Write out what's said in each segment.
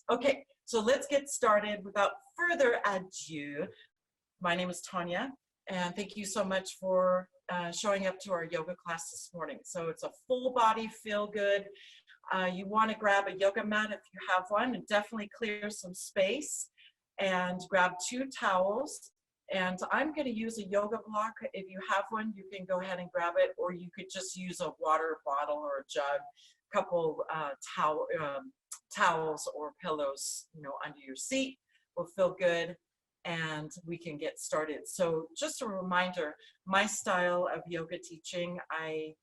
class. Okay, so let's get started without further ado. My name is Tonja, and thank you so much for showing up to our yoga class this morning. So it's a full body feel good. You want to grab a yoga mat if you have one, and definitely clear some space, and grab 2 towels. And I'm going to use a yoga block. If you have one, you can go ahead and grab it, or you could just use a water bottle or a jug, a couple towels or pillows, under your seat will feel good, and we can get started. So just a reminder, my style of yoga teaching, I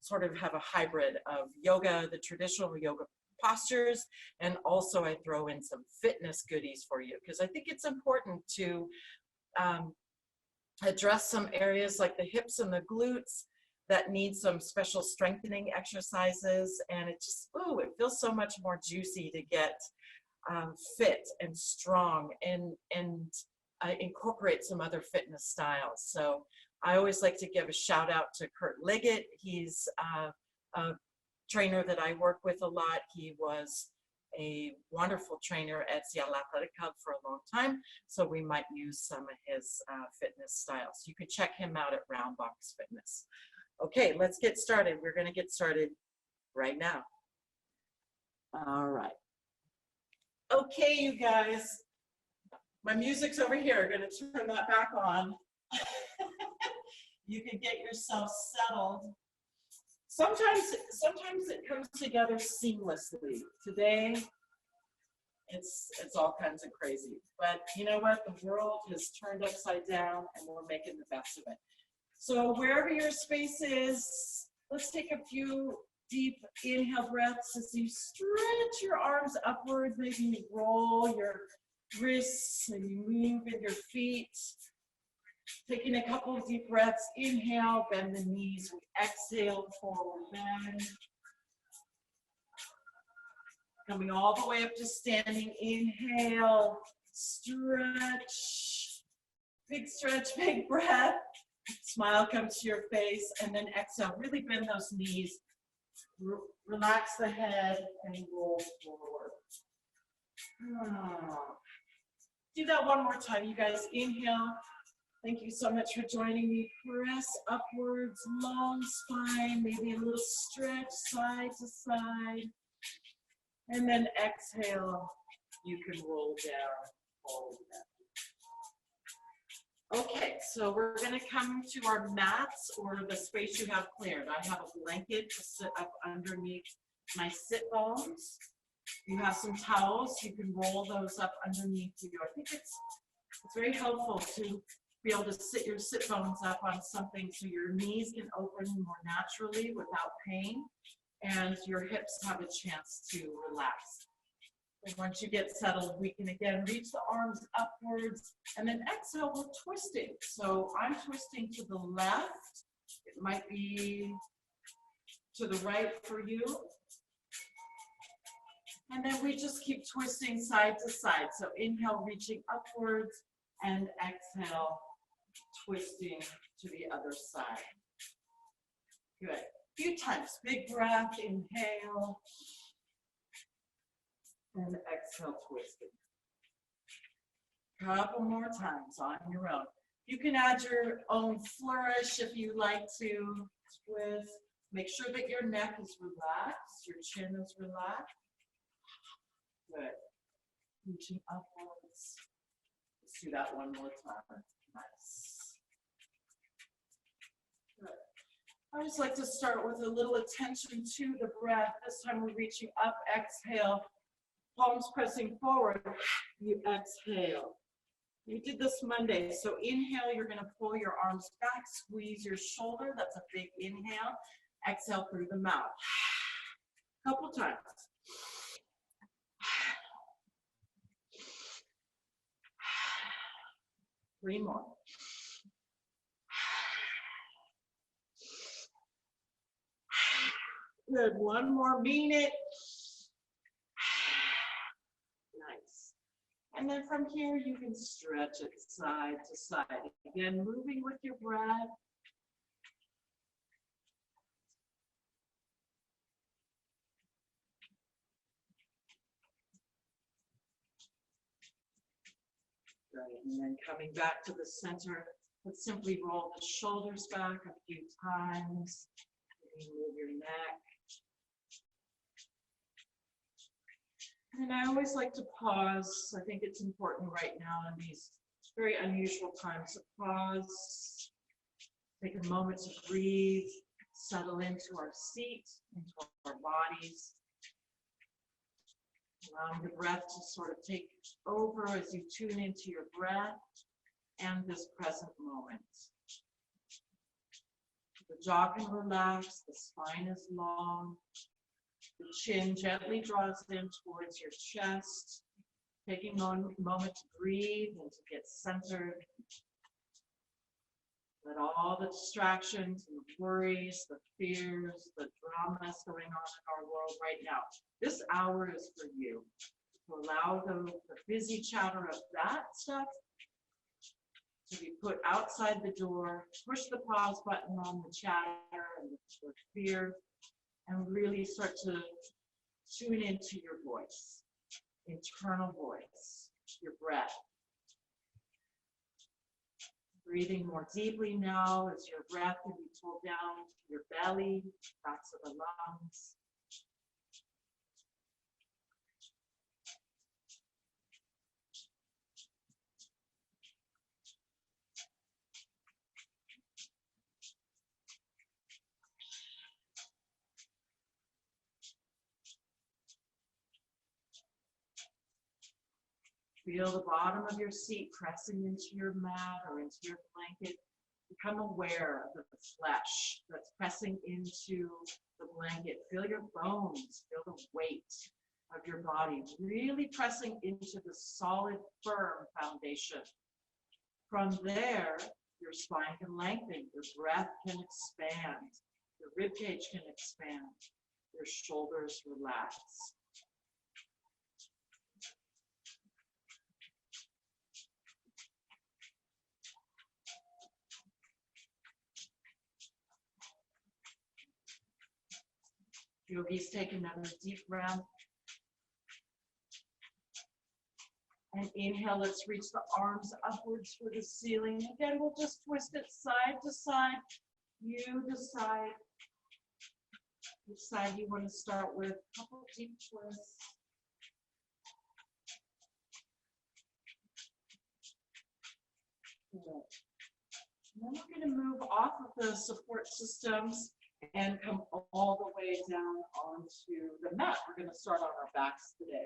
sort of have a hybrid of yoga, the traditional yoga postures, and also I throw in some fitness goodies for you, because I think it's important to address some areas like the hips and the glutes that need some special strengthening exercises, and it just, it feels so much more juicy to get fit and strong and incorporate some other fitness styles. So I always like to give a shout out to Kurt Liggett. He's a trainer that I work with a lot. He was a wonderful trainer at Seattle Athletic Club for a long time, so we might use some of his fitness styles. You can check him out at Roundbox Fitness. Okay, let's get started. We're going to get started right now. All right. Okay, you guys, my music's over here. I'm going to turn that back on. You can get yourself settled. Sometimes it comes together seamlessly. Today, it's all kinds of crazy. But you know what? The world is turned upside down, and we're making the best of it. So wherever your space is, let's take a few deep inhale breaths as you stretch your arms upward. Maybe you roll your wrists, maybe move in your feet. Taking a couple of deep breaths, inhale, bend the knees. We exhale, forward bend. Coming all the way up to standing, inhale, stretch, big breath. Smile comes to your face, and then exhale, really bend those knees. Relax the head and roll forward. Do that one more time, you guys. Inhale. Thank you so much for joining me. Press upwards, long spine, maybe a little stretch side to side. And then exhale, you can roll down, forward bend. Okay, so we're going to come to our mats or the space you have cleared. I have a blanket to sit up underneath my sit bones. You have some towels, you can roll those up underneath you. I think it's very helpful to be able to sit your sit bones up on something so your knees can open more naturally without pain, and your hips have a chance to relax. And once you get settled, we can again reach the arms upwards, and then exhale, we're twisting. So I'm twisting to the left. It might be to the right for you. And then we just keep twisting side to side. So inhale, reaching upwards, and exhale, twisting to the other side. Good. A few times. Big breath, inhale, and exhale, twisting. Couple more times on your own. You can add your own flourish if you like to twist. Make sure that your neck is relaxed, your chin is relaxed. Good. Reaching upwards. Let's do that one more time. Nice. Good. I always like to start with a little attention to the breath. This time we're reaching up, exhale, palms pressing forward. You exhale. We did this Monday. So inhale, you're going to pull your arms back, squeeze your shoulder. That's a big inhale. Exhale through the mouth. Couple times. 3 more. Good. 1 more. Mean it. Nice. And then from here, you can stretch it side to side. Again, moving with your breath. Good. And then coming back to the center, let's simply roll the shoulders back a few times. Move your neck. And I always like to pause. I think it's important right now in these very unusual times to pause, take a moment to breathe, settle into our seat, into our bodies. Allowing the breath to sort of take over as you tune into your breath and this present moment. The jaw can relax, the spine is long, the chin gently draws in towards your chest. Taking a moment to breathe and to get centered. Let all the distractions and the worries, the fears, the dramas going on in our world right now. This hour is for you. To allow the busy chatter of that stuff to be put outside the door. Push the pause button on the chatter and the fear, and really start to tune into your voice, internal voice, your breath. Breathing more deeply now as your breath can be pulled down to your belly, backs of the lungs. Feel the bottom of your seat pressing into your mat or into your blanket. Become aware of the flesh that's pressing into the blanket. Feel your bones, feel the weight of your body, really pressing into the solid, firm foundation. From there, your spine can lengthen, your breath can expand, your rib cage can expand, your shoulders relax. Yogis, take another deep breath. And inhale, let's reach the arms upwards for the ceiling. Again, we'll just twist it side to side. You decide which side you want to start with. A couple deep twists. Good. And then we're going to move off of the support systems and come all the way down onto the mat. We're going to start on our backs today.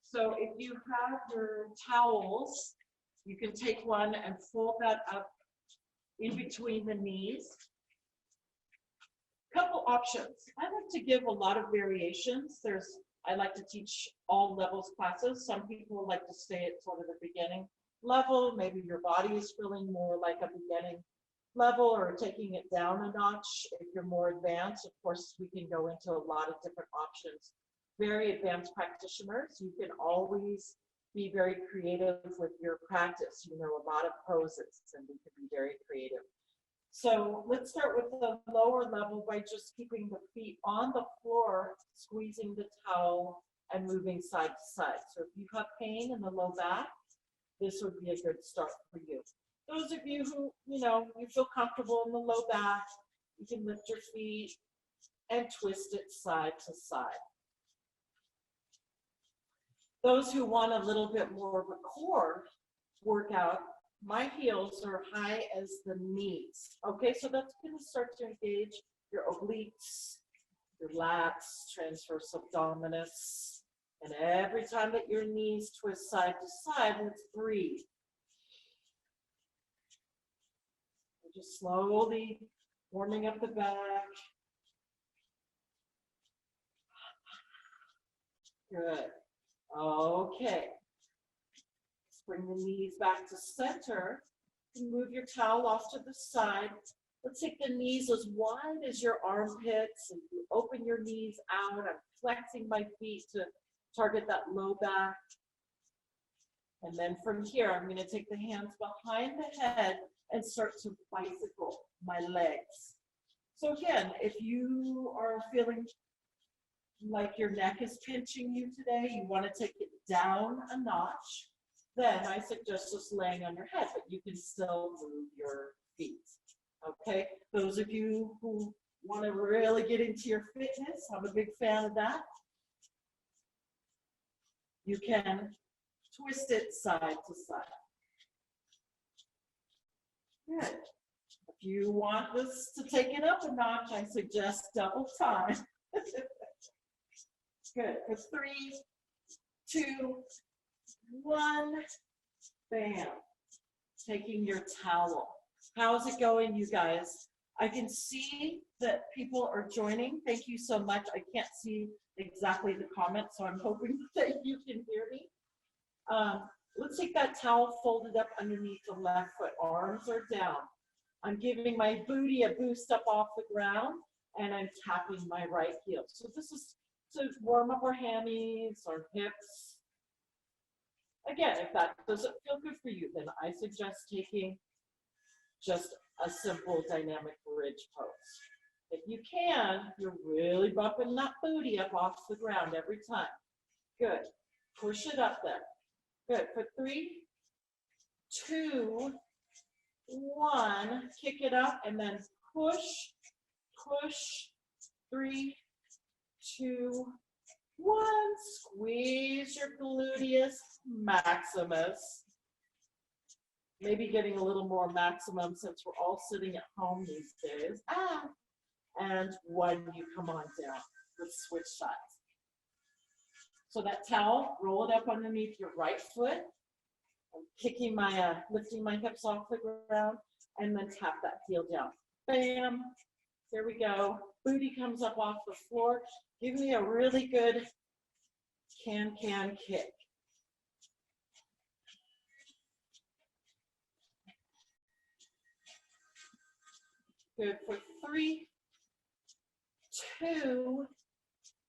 So if you have your towels, you can take one and fold that up in between the knees. Couple options. I like to give a lot of variations. I like to teach all levels classes. Some people like to stay at sort of the beginning level. Maybe your body is feeling more like a beginning level or taking it down a notch. If you're more advanced, of course, we can go into a lot of different options. Very advanced practitioners, you can always be very creative with your practice. You know, a lot of poses and we can be very creative. So let's start with the lower level by just keeping the feet on the floor, squeezing the towel and moving side to side. So if you have pain in the low back, this would be a good start for you. Those of you who, you feel comfortable in the low back, you can lift your feet and twist it side to side. Those who want a little bit more of a core workout, my heels are high as the knees. Okay, so that's going to start to engage your obliques, your lats, transverse abdominis. And every time that your knees twist side to side, let's breathe. We're just slowly warming up the back. Good. Okay. Let's bring the knees back to center. Move your towel off to the side. Let's take the knees as wide as your armpits and you open your knees out. I'm flexing my feet to target that low back. And then from here, I'm going to take the hands behind the head and start to bicycle my legs. So again, if you are feeling like your neck is pinching you today, you want to take it down a notch. then I suggest just laying on your head, but you can still move your feet. Okay, those of you who want to really get into your fitness, I'm a big fan of that. You can twist it side to side. Good. If you want this to take it up a notch, I suggest double time. Good. For 3, 2, 1, bam. Taking your towel. How's it going, you guys? I can see that people are joining. Thank you so much. I can't see exactly the comments, so I'm hoping that you can hear me. Let's take that towel folded up underneath the left foot. Arms are down. I'm giving my booty a boost up off the ground, and I'm tapping my right heel. So this is to warm up our hammies, our hips. Again, if that doesn't feel good for you, then I suggest taking just a simple dynamic bridge pose. If you can, you're really bumping that booty up off the ground every time. Good. Push it up there. Good. For 3, 2, 1. Kick it up and then push, push. 3, 2, 1. Squeeze your gluteus maximus. Maybe getting a little more maximum since we're all sitting at home these days. And 1, you come on down. Let's switch sides. So that towel, roll it up underneath your right foot. I'm kicking my, lifting my hips off the ground, and then tap that heel down. Bam. There we go. Booty comes up off the floor. Give me a really good can kick. Good. For 3, 2,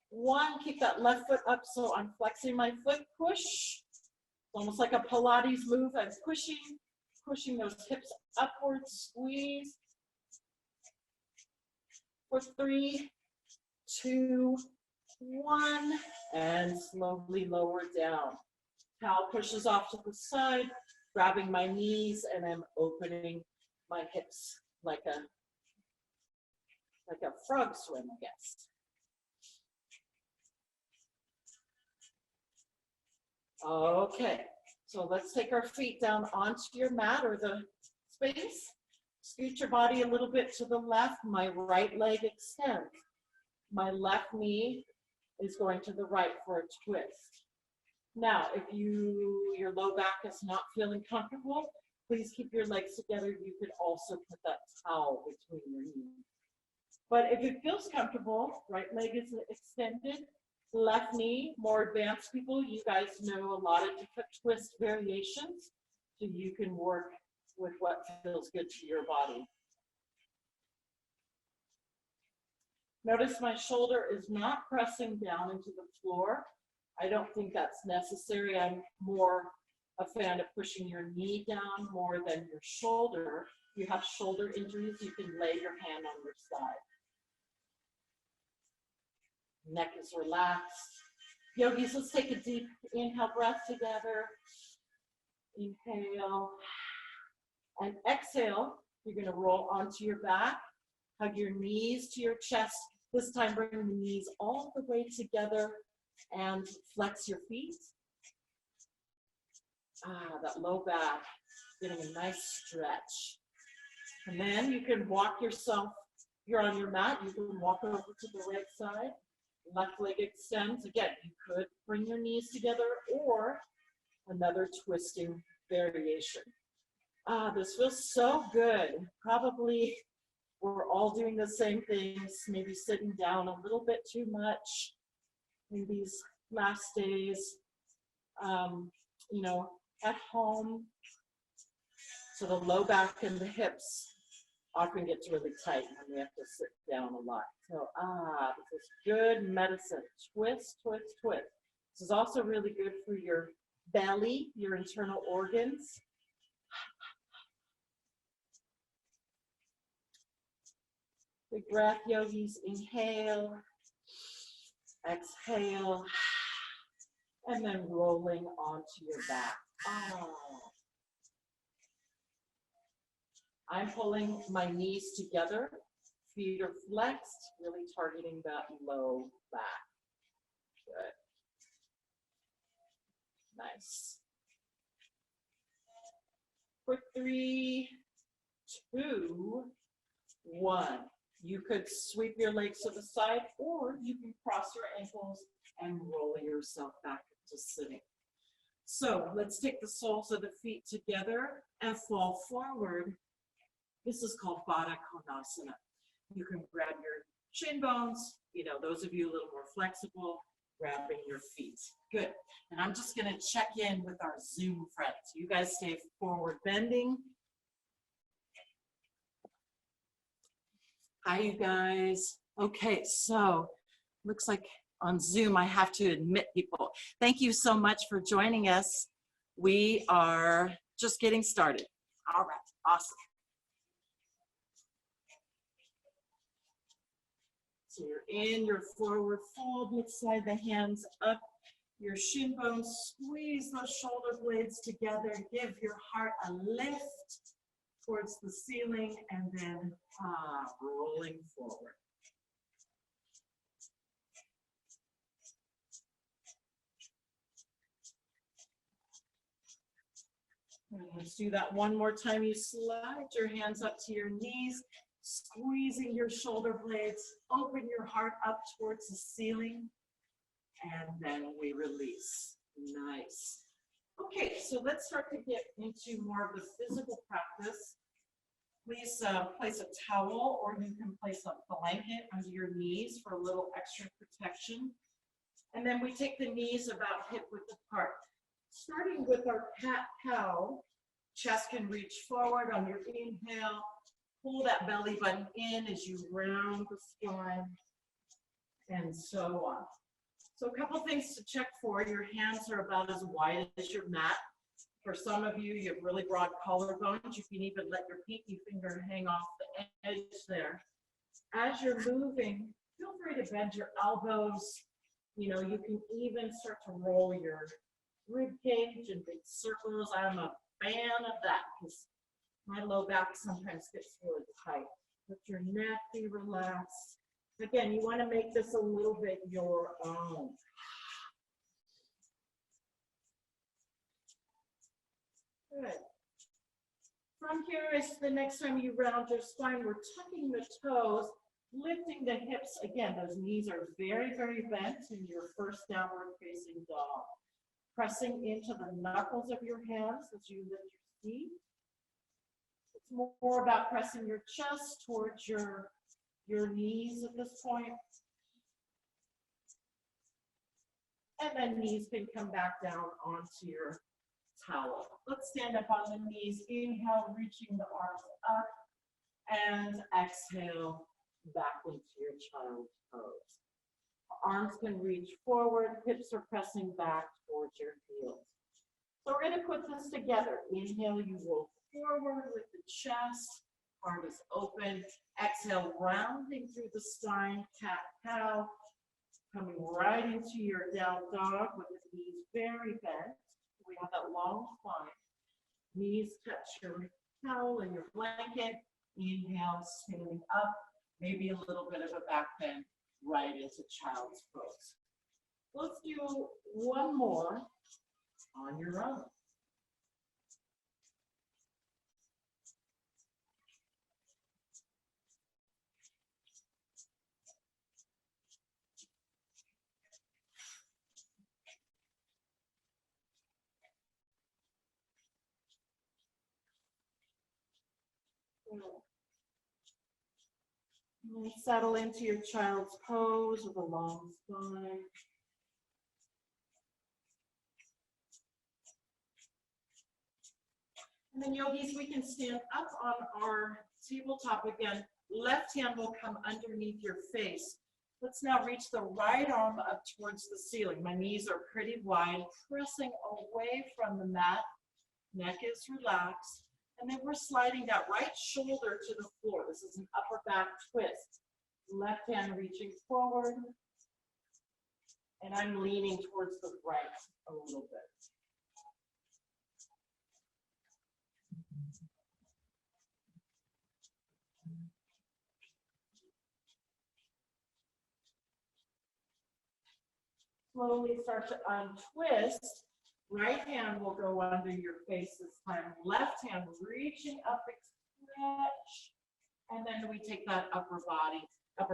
1. Keep that left foot up, so I'm flexing my foot. Push. It's almost like a Pilates move. I'm pushing those hips upwards. Squeeze. For 3, 2, 1, and slowly lower down. Towel pushes off to the side, grabbing my knees, and I'm opening my hips like a frog swim, I guess. Okay, so let's take our feet down onto your mat or the space. Scoot your body a little bit to the left. My right leg extends. My left knee is going to the right for a twist. Now, if your low back is not feeling comfortable, please keep your legs together. You could also put that towel between your knees. But if it feels comfortable, right leg is extended, left knee. More advanced people, you guys know a lot of different twist variations, so you can work with what feels good to your body. Notice my shoulder is not pressing down into the floor. I don't think that's necessary. I'm more a fan of pushing your knee down more than your shoulder. If you have shoulder injuries, you can lay your hand on your side. Neck is relaxed. Yogis, let's take a deep inhale breath together. Inhale and exhale. You're going to roll onto your back. Hug your knees to your chest. This time bring the knees all the way together and flex your feet. That low back, getting a nice stretch. And then you can walk yourself. You're on your mat. You can walk over to the right side. Left leg extends. Again, you could bring your knees together or another twisting variation. This feels so good. Probably we're all doing the same things, maybe sitting down a little bit too much in these last days, at home. So the low back and the hips often gets really tight when we have to sit down a lot. So, this is good medicine. Twist, twist, twist. This is also really good for your belly, your internal organs. Big breath, yogis. Inhale, exhale, and then rolling onto your back. Oh. I'm pulling my knees together, feet are flexed, really targeting that low back. Good. Nice. For 3, 2, 1. You could sweep your legs to the side, or you can cross your ankles and roll yourself back to sitting. So let's take the soles of the feet together and fall forward. This is called Baddha Konasana. You can grab your shin bones, those of you a little more flexible, grabbing your feet. Good. And I'm just going to check in with our Zoom friends. You guys stay forward bending. Hi, you guys. Okay, so looks like on Zoom I have to admit people. Thank you so much for joining us. We are just getting started. All right, awesome. So you're in your forward fold, let's slide the hands up, your shin bones, squeeze those shoulder blades together, give your heart a lift towards the ceiling, and then rolling forward. And let's do that one more time. You slide your hands up to your knees, squeezing your shoulder blades, open your heart up towards the ceiling, and then we release. Nice. Okay, so let's start to get into more of the physical practice. Please place a towel, or you can place a blanket under your knees for a little extra protection. And then we take the knees about hip-width apart. Starting with our cat-cow, chest can reach forward on your inhale. Pull that belly button in as you round the spine, and so on. So a couple things to check for. Your hands are about as wide as your mat. For some of you, you have really broad collarbones. You can even let your pinky finger hang off the edge there. As you're moving, feel free to bend your elbows. You can even start to roll your rib cage in big circles. I'm a fan of that because my low back sometimes gets really tight. Let your neck be relaxed. Again, you want to make this a little bit your own. Good. From here, as the next time you round your spine, we're tucking the toes, lifting the hips. Again, those knees are very, very bent in your first downward facing dog. Pressing into the knuckles of your hands as you lift your feet. It's more about pressing your chest towards your knees at this point. And then knees can come back down onto your towel. Let's stand up on the knees. Inhale, reaching the arms up. And exhale, back into your child's pose. Arms can reach forward, hips are pressing back towards your heels. So we're going to put this together. Inhale, you roll forward with the chest, heart is open. Exhale, rounding through the spine, cat-cow, coming right into your down dog with the knees very bent. We have that long spine. Knees touch your towel and your blanket. Inhale, standing up, maybe a little bit of a back bend right into child's pose. Let's do one more on your own. And settle into your child's pose with a long spine. And then yogis, we can stand up on our tabletop again. Left hand will come underneath your face. Let's now reach the right arm up towards the ceiling. My knees are pretty wide, pressing away from the mat. Neck is relaxed. And then we're sliding that right shoulder to the floor. This is an upper back twist. Left hand reaching forward. And I'm leaning towards the right a little bit. Slowly start to untwist. Right hand will go under your face this time. Left hand reaching up, stretch. And then we take that upper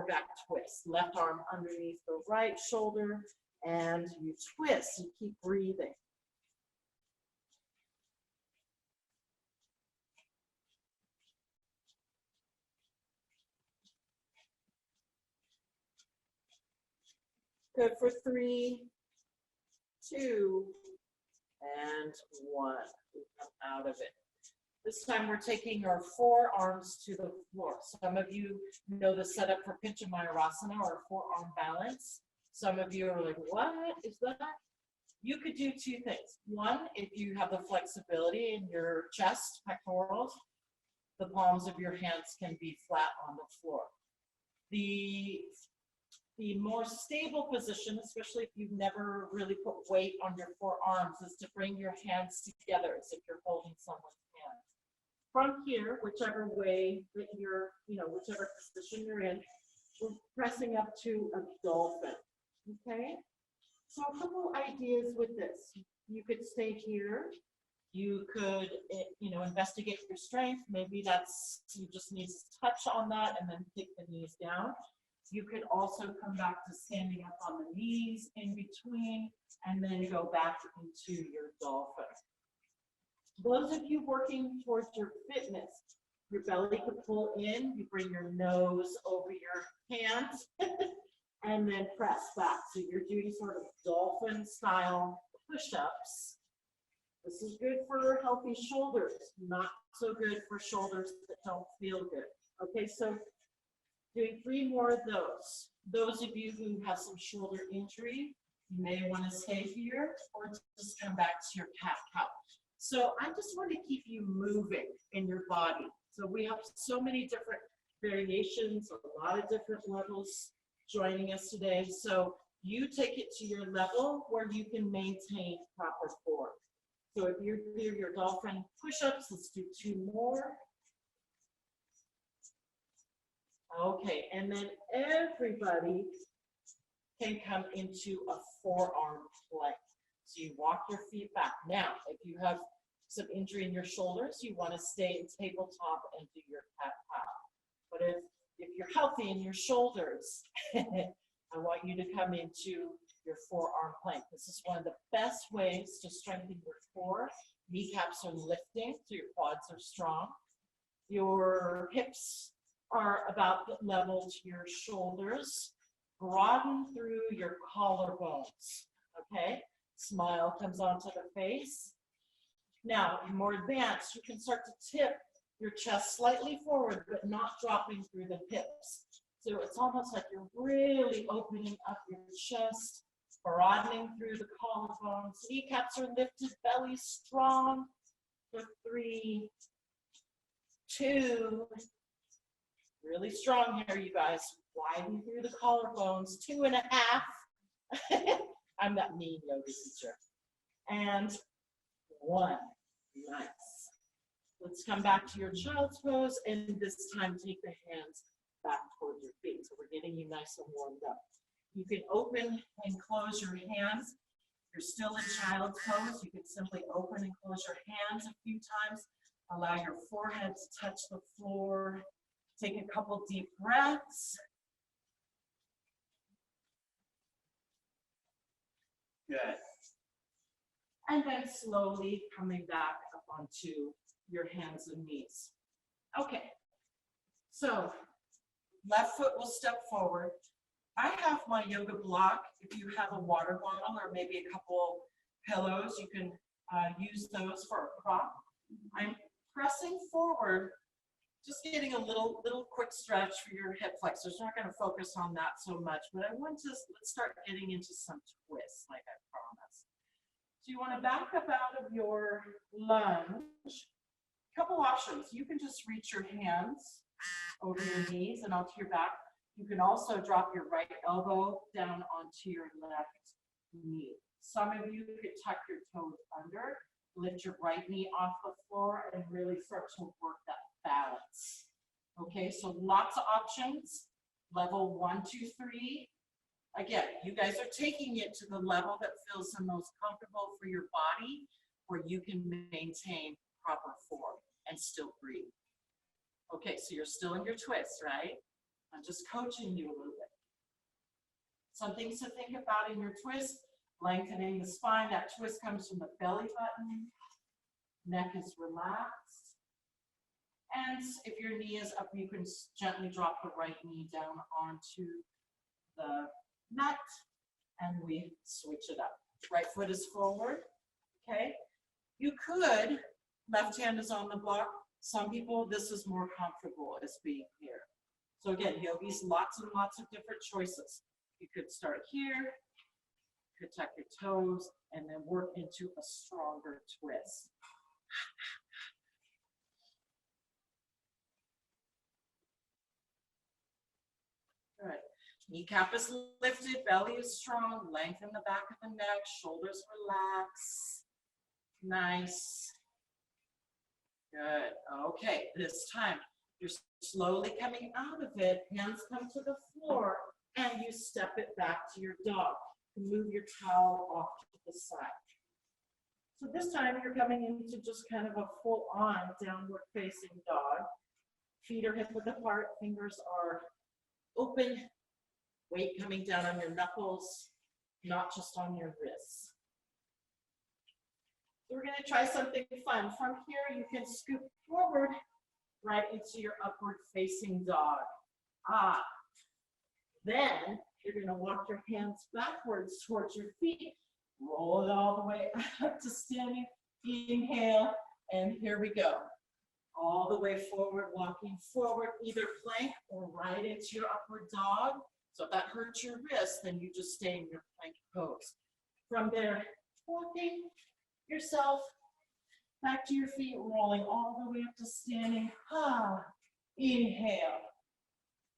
back twist. Left arm underneath the right shoulder, and you twist. You keep breathing. Good for 3, 2, and 1. We come out of it. This time we're taking our forearms to the floor. Some of you know the setup for Pincha Mayurasana or forearm balance. Some of you are like, what is that? You could do 2 things. One, if you have the flexibility in your chest, pectorals, the palms of your hands can be flat on the floor. The more stable position, especially if you've never really put weight on your forearms, is to bring your hands together as if you're holding someone's hand. From here, whichever way that you're, whichever position you're in, we're pressing up to a dolphin, okay? So a couple ideas with this. You could stay here. You could, investigate your strength. Maybe you just need to touch on that and then take the knees down. You could also come back to standing up on the knees in between and then go back into your dolphin. Those of you working towards your fitness, your belly could pull in, you bring your nose over your hands and then press back. So you're doing sort of dolphin style push-ups. This is good for healthy shoulders, not so good for shoulders that don't feel good. Okay, so doing 3 more of those. Those of you who have some shoulder injury, you may want to stay here or just come back to your cat-cow. So I just want to keep you moving in your body. So we have so many different variations, a lot of different levels joining us today. So you take it to your level where you can maintain proper form. So if you're doing your dolphin push-ups, let's do 2 more. Okay, and then everybody can come into a forearm plank. So you walk your feet back. Now, if you have some injury in your shoulders, you want to stay in tabletop and do your cat-cow. But if you're healthy in your shoulders, I want you to come into your forearm plank. This is one of the best ways to strengthen your core. Kneecaps are lifting, so your quads are strong. Your hips are about level to your shoulders. Broaden through your collarbones, okay? Smile comes onto the face. Now, more advanced, you can start to tip your chest slightly forward, but not dropping through the hips. So it's almost like you're really opening up your chest, broadening through the collarbones. Kneecaps are lifted, belly strong. For 3, 2, really strong here, you guys. Widen through the collarbones. 2.5. I'm that mean yoga teacher. And 1. Nice. Let's come back to your child's pose, and this time take the hands back towards your feet. So we're getting you nice and warmed up. You can open and close your hands. If you're still in child's pose, you can simply open and close your hands a few times. Allow your forehead to touch the floor. Take a couple deep breaths. Good. And then slowly coming back up onto your hands and knees. Okay. So left foot will step forward. I have my yoga block. If you have a water bottle or maybe a couple pillows, you can use those for a prop. I'm pressing forward, just getting a little quick stretch for your hip flexors. We're not going to focus on that so much, but let's start getting into some twists like I promised. So you want to back up out of your lunge. Couple options. You can just reach your hands over your knees and onto your back. You can also drop your right elbow down onto your left knee. Some of you could tuck your toes under, lift your right knee off the floor, and really start to work that balance. Okay, so lots of options. Level 1, 2, 3. Again, you guys are taking it to the level that feels the most comfortable for your body, where you can maintain proper form and still breathe. Okay, so you're still in your twist, right? I'm just coaching you a little bit. Some things to think about in your twist: lengthening the spine. That twist comes from the belly button. Neck is relaxed. And if your knee is up, you can gently drop the right knee down onto the mat, and we switch it up. Right foot is forward, okay? You could, left hand is on the block. Some people, this is more comfortable as being here. So again, yogis, lots and lots of different choices. You could start here, you could tuck your toes, and then work into a stronger twist. Good. Kneecap is lifted, belly is strong, lengthen the back of the neck, shoulders relax. Nice. Good. Okay, this time you're slowly coming out of it, hands come to the floor, and you step it back to your dog. Move your towel off to the side. So this time you're coming into just kind of a full-on downward facing dog. Feet are hip width apart, fingers are open, weight coming down on your knuckles, not just on your wrists. So we're going to try something fun. From here, you can scoop forward right into your upward facing dog. Then you're going to walk your hands backwards towards your feet, roll it all the way up to standing. Inhale, and here we go. All the way forward, walking forward, either plank or right into your upward dog. So if that hurts your wrist, then you just stay in your plank pose. From there, walking yourself back to your feet, rolling all the way up to standing. Inhale.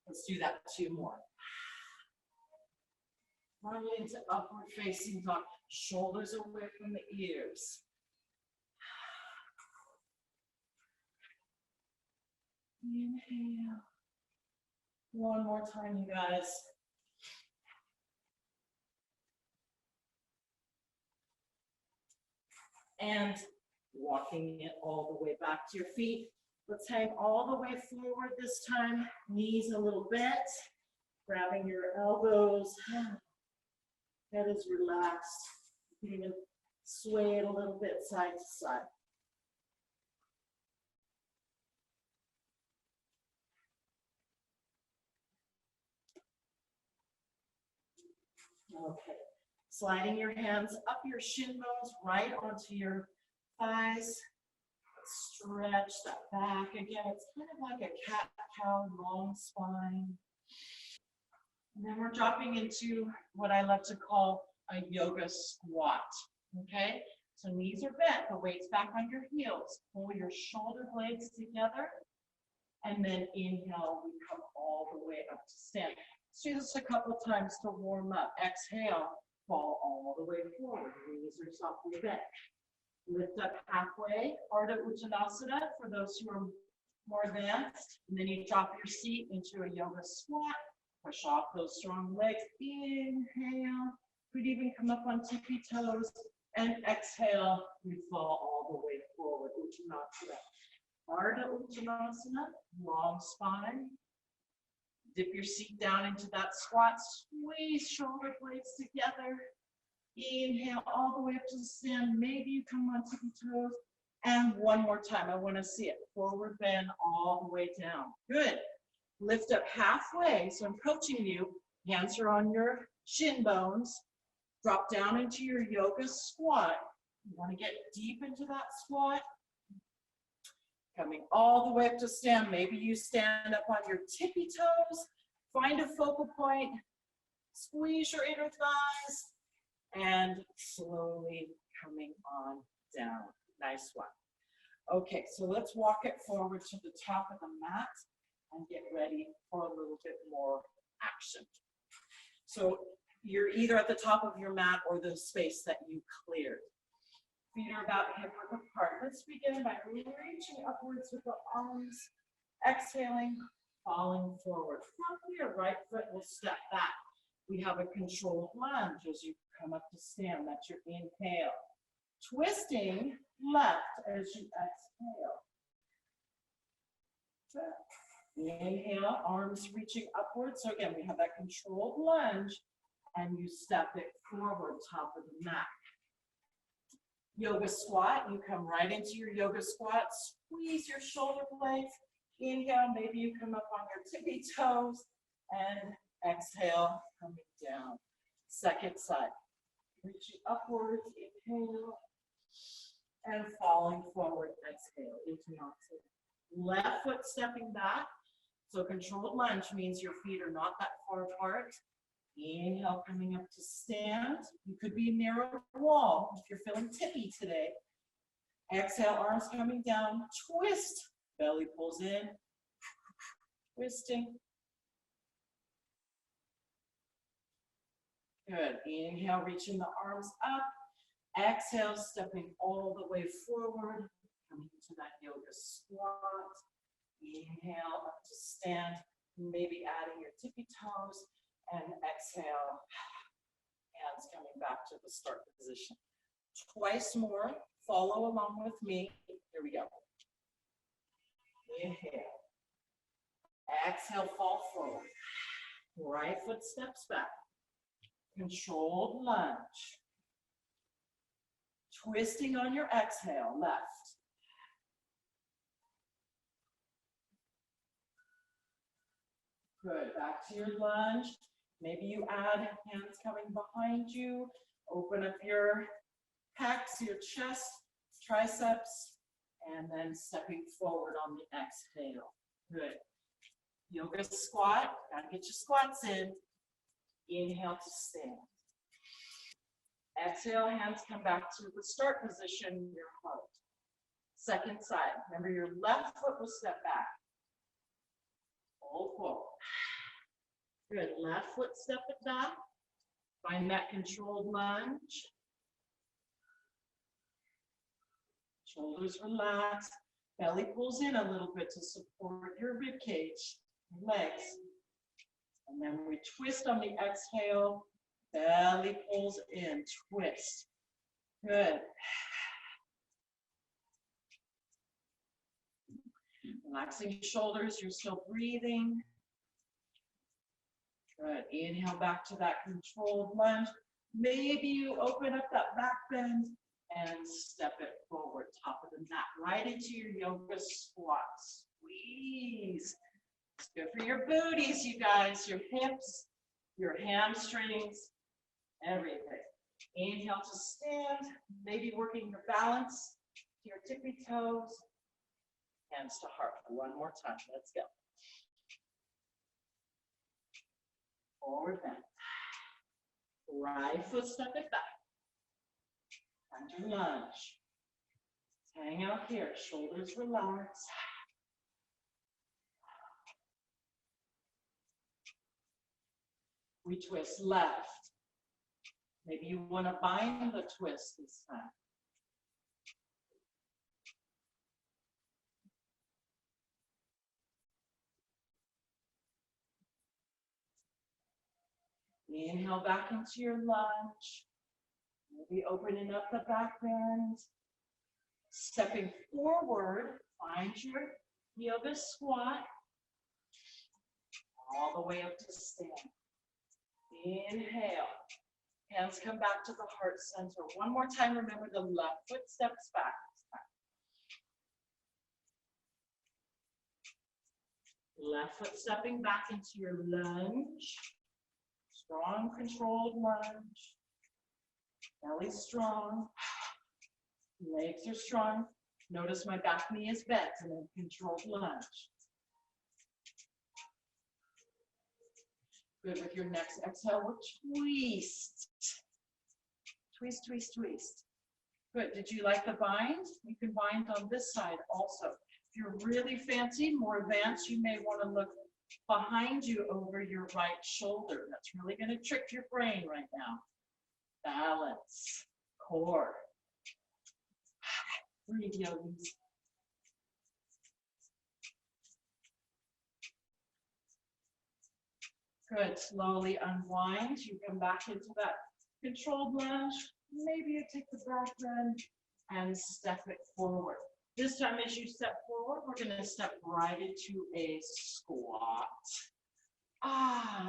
Let's do that 2 more. Run into upward facing dog, shoulders away from the ears. Inhale. One more time, you guys. And walking it all the way back to your feet. Let's hang all the way forward this time. Knees a little bent. Grabbing your elbows. Head is relaxed. You can even sway it a little bit side to side. Okay. Sliding your hands up your shin bones, right onto your thighs. Stretch that back. Again, it's kind of like a cat-cow, long spine. And then we're dropping into what I love to call a yoga squat. Okay? So knees are bent, the weight's back on your heels. Pull your shoulder blades together. And then inhale, we come all the way up to stand. Let's do this a couple of times to warm up. Exhale, fall all the way forward. Knees are softly bent. Lift up halfway, Ardha Uttanasana for those who are more advanced. And then you drop your seat into a yoga squat. Push off those strong legs. Inhale. Could even come up on tippy toes. And exhale, we fall all the way forward. Uttanasana. Ardha Uttanasana, long spine. Dip your seat down into that squat. Squeeze shoulder blades together. Inhale all the way up to the stand. Maybe you come on tippy toes. And one more time. I want to see it. Forward bend all the way down. Good. Lift up halfway. So I'm coaching you. Hands are on your shin bones. Drop down into your yoga squat. You want to get deep into that squat. Coming all the way up to stand. Maybe you stand up on your tippy toes. Find a focal point. Squeeze your inner thighs. And slowly coming on down. Nice one. Okay, so let's walk it forward to the top of the mat and get ready for a little bit more action. So You're either at the top of your mat or the space that you cleared. Feet are about hip width apart. Let's begin by reaching upwards with the arms, exhaling, falling forward. From here, right foot will step back. We have a controlled lunge as you come up to stand. That's your inhale. Twisting left as you exhale. Inhale, arms reaching upwards. So again, we have that controlled lunge, and you step it forward, top of the mat. Yoga squat, you come right into your yoga squat, squeeze your shoulder blades. Inhale, maybe you come up on your tippy toes, and exhale, coming down. Second side, reaching upwards, inhale, and falling forward, exhale, into exhale. Left foot stepping back, so controlled lunge means your feet are not that far apart. Inhale, coming up to stand. You could be near a wall if you're feeling tippy today. Exhale, arms coming down, twist, belly pulls in, twisting. Good, inhale, reaching the arms up. Exhale, stepping all the way forward, coming to that yoga squat. Inhale, up to stand, maybe adding your tippy toes, and exhale, hands coming back to the start position. Twice more, follow along with me. Here we go. Inhale. Exhale, fall forward. Right foot steps back. Controlled lunge. Twisting on your exhale, left. Good, back to your lunge. Maybe you add hands coming behind you. Open up your pecs, your chest, triceps, and then stepping forward on the exhale. Good. Yoga squat, gotta get your squats in. Inhale to stand. Exhale, hands come back to the start position, your heart. Second side, remember your left foot will step back. Hold forward. Good, left foot step it back. Find that controlled lunge. Shoulders relax. Belly pulls in a little bit to support your rib cage, legs. And then we twist on the exhale. Belly pulls in, twist. Good. Relaxing your shoulders, you're still breathing. Good, inhale back to that controlled lunge. Maybe you open up that back bend and step it forward, top of the mat, right into your yoga squat. Squeeze. It's good for your booties, you guys, your hips, your hamstrings, everything. Inhale to stand, maybe working your balance, your tippy toes, hands to heart. One more time, let's go. Forward bend. Right foot step it back. Under lunge. Hang out here, shoulders relax. We twist left. Maybe you want to bind the twist this time. Inhale back into your lunge. Maybe opening up the back bend. Stepping forward, find your yoga squat. All the way up to stand. Inhale. Hands come back to the heart center. One more time, remember the left foot steps back. Left foot stepping back into your lunge. Strong, controlled lunge. Belly strong. Legs are strong. Notice my back knee is bent in a controlled lunge. Good, with your next exhale, we'll twist. Twist, twist, twist. Good, did you like the bind? You can bind on this side also. If you're really fancy, more advanced, you may want to look behind you over your right shoulder. That's really going to trick your brain right now. Balance, core. Breathe, yogis. Good. Slowly unwind. You come back into that controlled lunge. Maybe you take the back bend and step it forward. This time as you step forward, we're going to step right into a squat.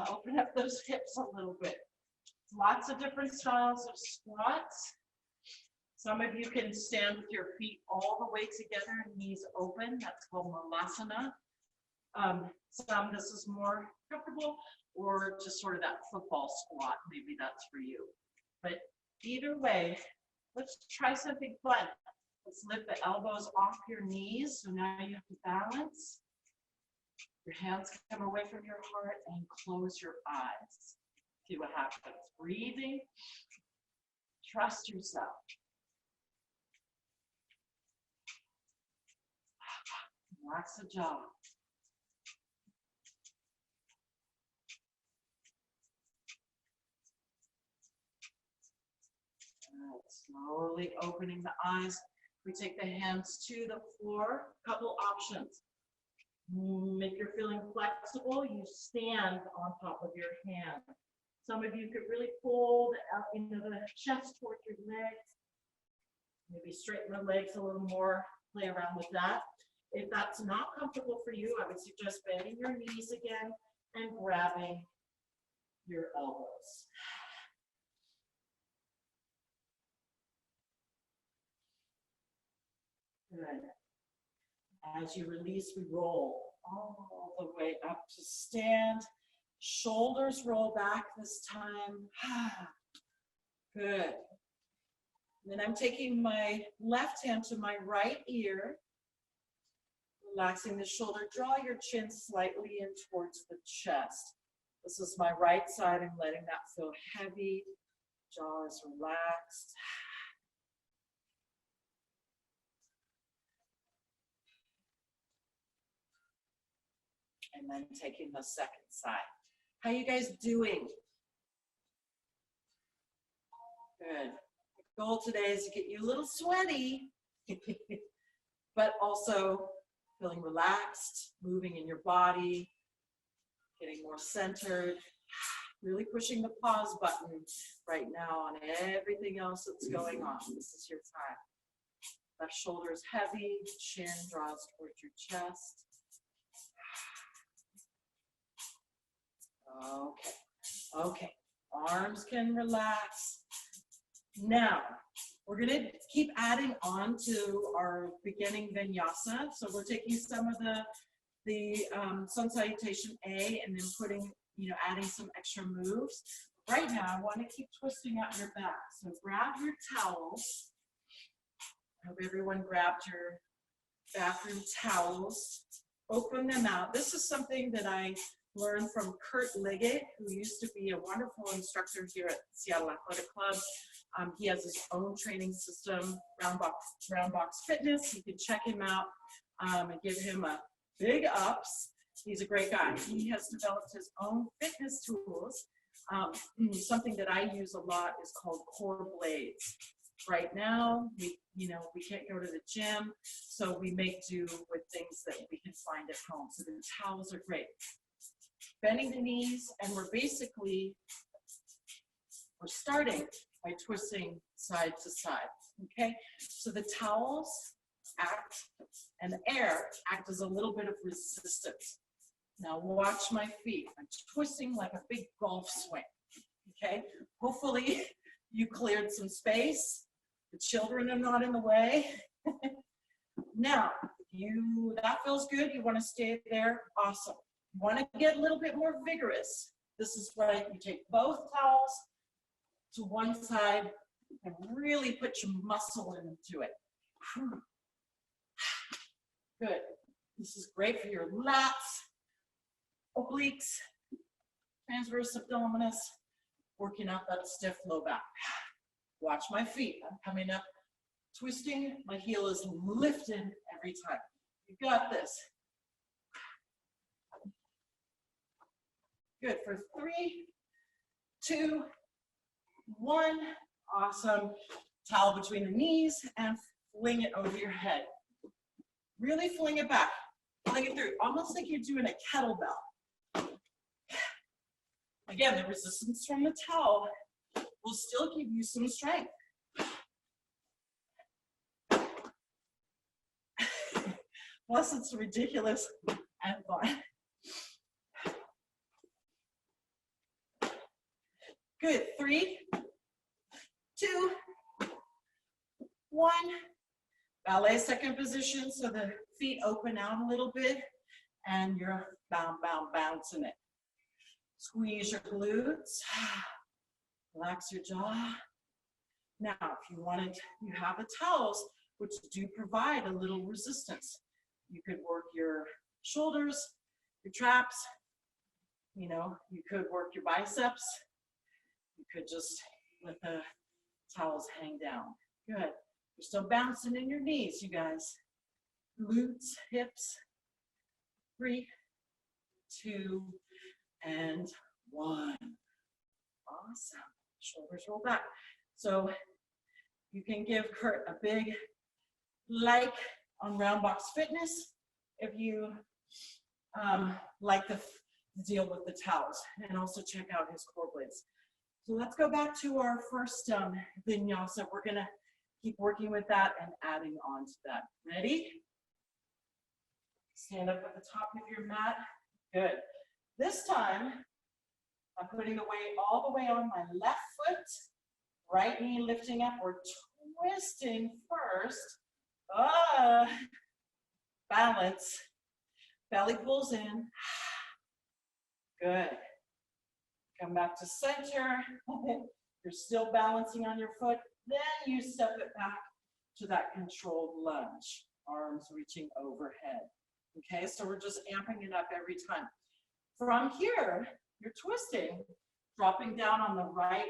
Open up those hips a little bit. Lots of different styles of squats. Some of you can stand with your feet all the way together and knees open. That's called Malasana. Some, this is more comfortable, or just sort of that football squat. Maybe that's for you. But either way, let's try something fun. Let's lift the elbows off your knees. So now you have to balance. Your hands come away from your heart and close your eyes. See what happens. Breathing. Trust yourself. Relax the jaw. Slowly opening the eyes. We take the hands to the floor. Couple options. If you're feeling flexible, you stand on top of your hand. Some of you could really fold out into the chest towards your legs. Maybe straighten the legs a little more. Play around with that. If that's not comfortable for you, I would suggest bending your knees again and grabbing your elbows. Good. As you release, we roll all the way up to stand. Shoulders roll back this time. Good. Then I'm taking my left hand to my right ear, relaxing the shoulder. Draw your chin slightly in towards the chest. This is my right side. I'm letting that feel heavy. Jaw is relaxed. And then taking the second side. How you guys doing? Good. The goal today is to get you a little sweaty, but also feeling relaxed, moving in your body, getting more centered, really pushing the pause button right now on everything else that's going on. This is your time. Left shoulder is heavy, chin draws towards your chest. Okay, arms can relax. Now, we're gonna keep adding on to our beginning vinyasa. So we're taking some of the sun salutation A and then putting, adding some extra moves. Right now, I wanna keep twisting out your back. So grab your towels. I hope everyone grabbed your bathroom towels. Open them out. This is something that I learned from Kurt Liggett, who used to be a wonderful instructor here at Seattle Athletic Club. He has his own training system, Roundbox Fitness. You can check him out and give him a big ups. He's a great guy. He has developed his own fitness tools. Something that I use a lot is called core blades. Right now, we can't go to the gym, so we make do with things that we can find at home. So the towels are great. Bending the knees, and we're starting by twisting side to side, okay? So the towels and the air act as a little bit of resistance. Now watch my feet. I'm twisting like a big golf swing, okay? Hopefully you cleared some space. The children are not in the way. Now, that feels good. You want to stay there, awesome. You want to get a little bit more vigorous. This is right. You take both towels to one side and really put your muscle into it. Good. This is great for your lats, obliques, transverse abdominis, working out that stiff low back. Watch my feet. I'm coming up, twisting. My heel is lifted every time. You got this. Good, for 3, 2, 1. Awesome. Towel between the knees and fling it over your head. Really fling it back. Fling it through, almost like you're doing a kettlebell. Again, the resistance from the towel will still give you some strength. Plus, it's ridiculous and fun. Good, 3, 2, 1. Ballet second position, so the feet open out a little bit, and you're bouncing it. Squeeze your glutes, relax your jaw. Now, if you wanted, you have the towels, which do provide a little resistance. You could work your shoulders, your traps, you know, you could work your biceps. You could just let the towels hang down. Good. You're still bouncing in your knees, you guys. Glutes, hips. 3, 2, and 1. Awesome. Shoulders roll back. So you can give Kurt a big like on Roundbox Fitness if you like the deal with the towels, and also check out his core blades. So let's go back to our first vinyasa. We're gonna keep working with that and adding on to that. Ready? Stand up at the top of your mat. Good. This time, I'm putting the weight all the way on my left foot, right knee lifting up. We're twisting first. Balance. Belly pulls in. Good. Come back to center. You're still balancing on your foot. Then you step it back to that controlled lunge. Arms reaching overhead. Okay, so we're just amping it up every time. From here, you're twisting, dropping down on the right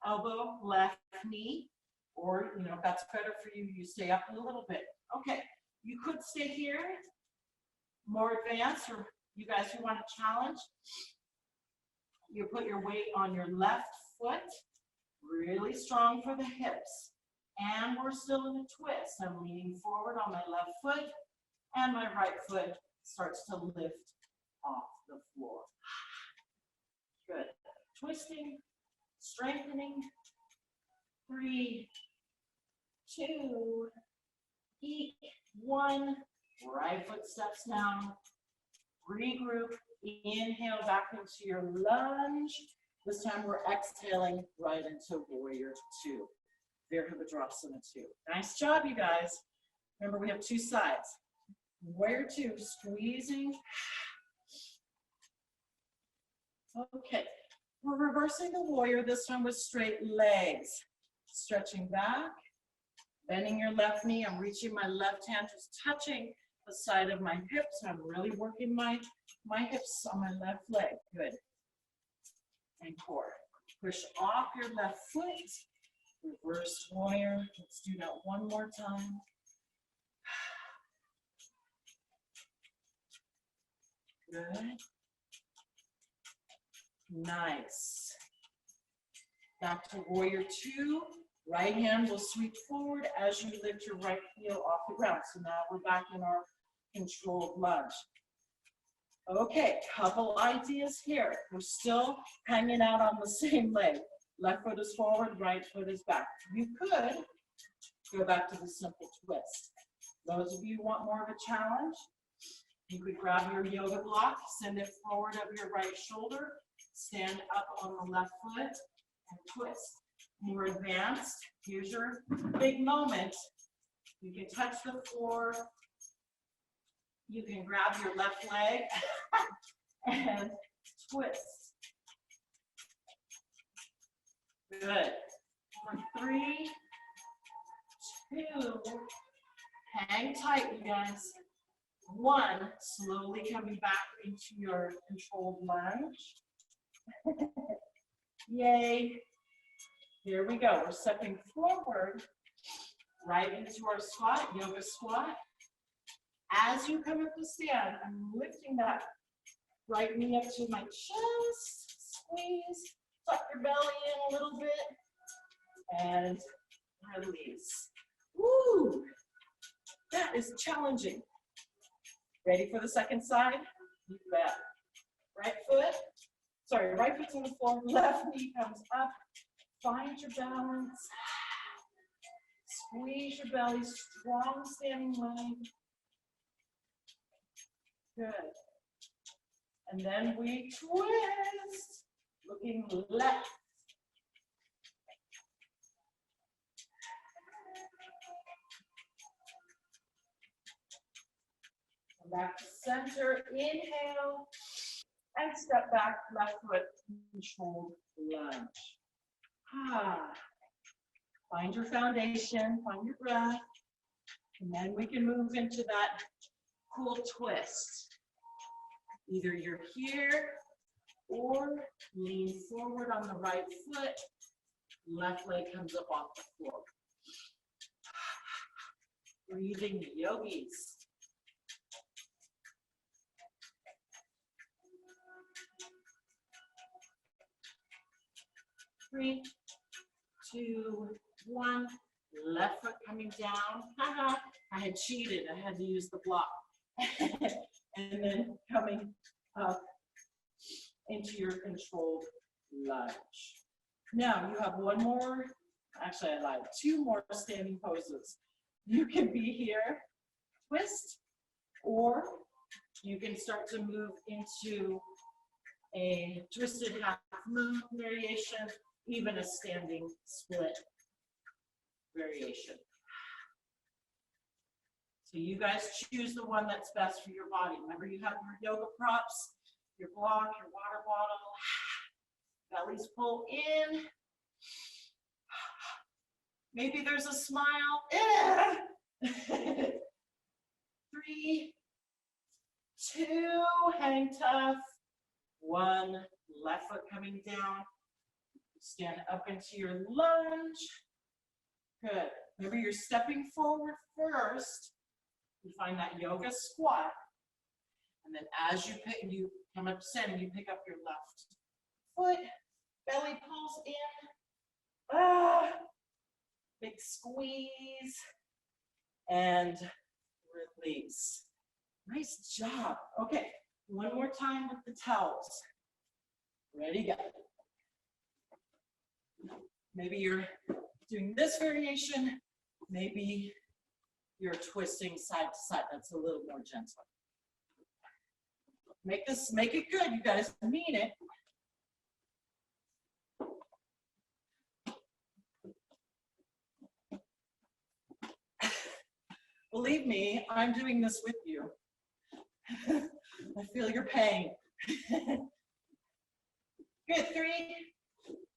elbow, left knee, or, you know, if that's better for you, you stay up a little bit. Okay, you could stay here, more advanced, or you guys who want to challenge, you put your weight on your left foot, really strong for the hips. And we're still in a twist. I'm leaning forward on my left foot, and my right foot starts to lift off the floor. Good. Twisting, strengthening. 3, 2, 1. Right foot steps down. Regroup. Inhale back into your lunge. This time we're exhaling right into Warrior 2. Virabhadrasana 2. Nice job, you guys. Remember, we have 2 sides. Warrior 2, squeezing. Okay, we're reversing the warrior, this time with straight legs. Stretching back, bending your left knee. I'm reaching my left hand, just touching the side of my hips. I'm really working my hips on my left leg. Good. And core. Push off your left foot. Reverse warrior. Let's do that one more time. Good. Nice. Back to warrior 2. Right hand will sweep forward as you lift your right heel off the ground. So now we're back in our controlled lunge. Okay, couple ideas here. We're still hanging out on the same leg. Left foot is forward, right foot is back. You could go back to the simple twist. Those of you who want more of a challenge, you could grab your yoga block, send it forward of your right shoulder, stand up on the left foot, and twist. More advanced, here's your big moment. You can touch the floor. You can grab your left leg and twist. Good. 3, 2, hang tight, you guys. 1, slowly coming back into your controlled lunge. Yay. Here we go. We're stepping forward right into our squat, yoga squat. As you come up to stand, I'm lifting that Right knee up to my chest, squeeze, tuck your belly in a little bit, and release. Woo! That is challenging. Ready for the second side? You bet. Right foot's on the floor, left knee comes up, find your balance, squeeze your belly, strong standing leg. Good. And then we twist, looking left. Come back to center, inhale, and step back, left foot, controlled lunge. Find your foundation, find your breath, and then we can move into that cool twist. Either you're here or lean forward on the right foot, left leg comes up off the floor. Breathing yogis. Three, two, one. Left foot coming down. I had cheated. I had to use the block. And then coming up into your controlled lunge. Now you have one more, actually I lied, two more standing poses. You can be here, twist, or you can start to move into a twisted half moon variation, even a standing split variation. So you guys choose the one that's best for your body. Remember, you have your yoga props, your block, your water bottle. Bellies pull in. Maybe there's a smile. 3, 2, hang tough. 1, left foot coming down. Stand up into your lunge. Good. Remember, you're stepping forward first. You find that yoga squat. And then as you come up standing, you pick up your left foot. Belly pulls in. Big squeeze. And release. Nice job. Okay, one more time with the towels. Ready, go. Maybe you're doing this variation. Maybe you're twisting side to side. That's a little more gentle. Make it good, you guys. Mean it. Believe me, I'm doing this with you. I feel your pain. Good, 3,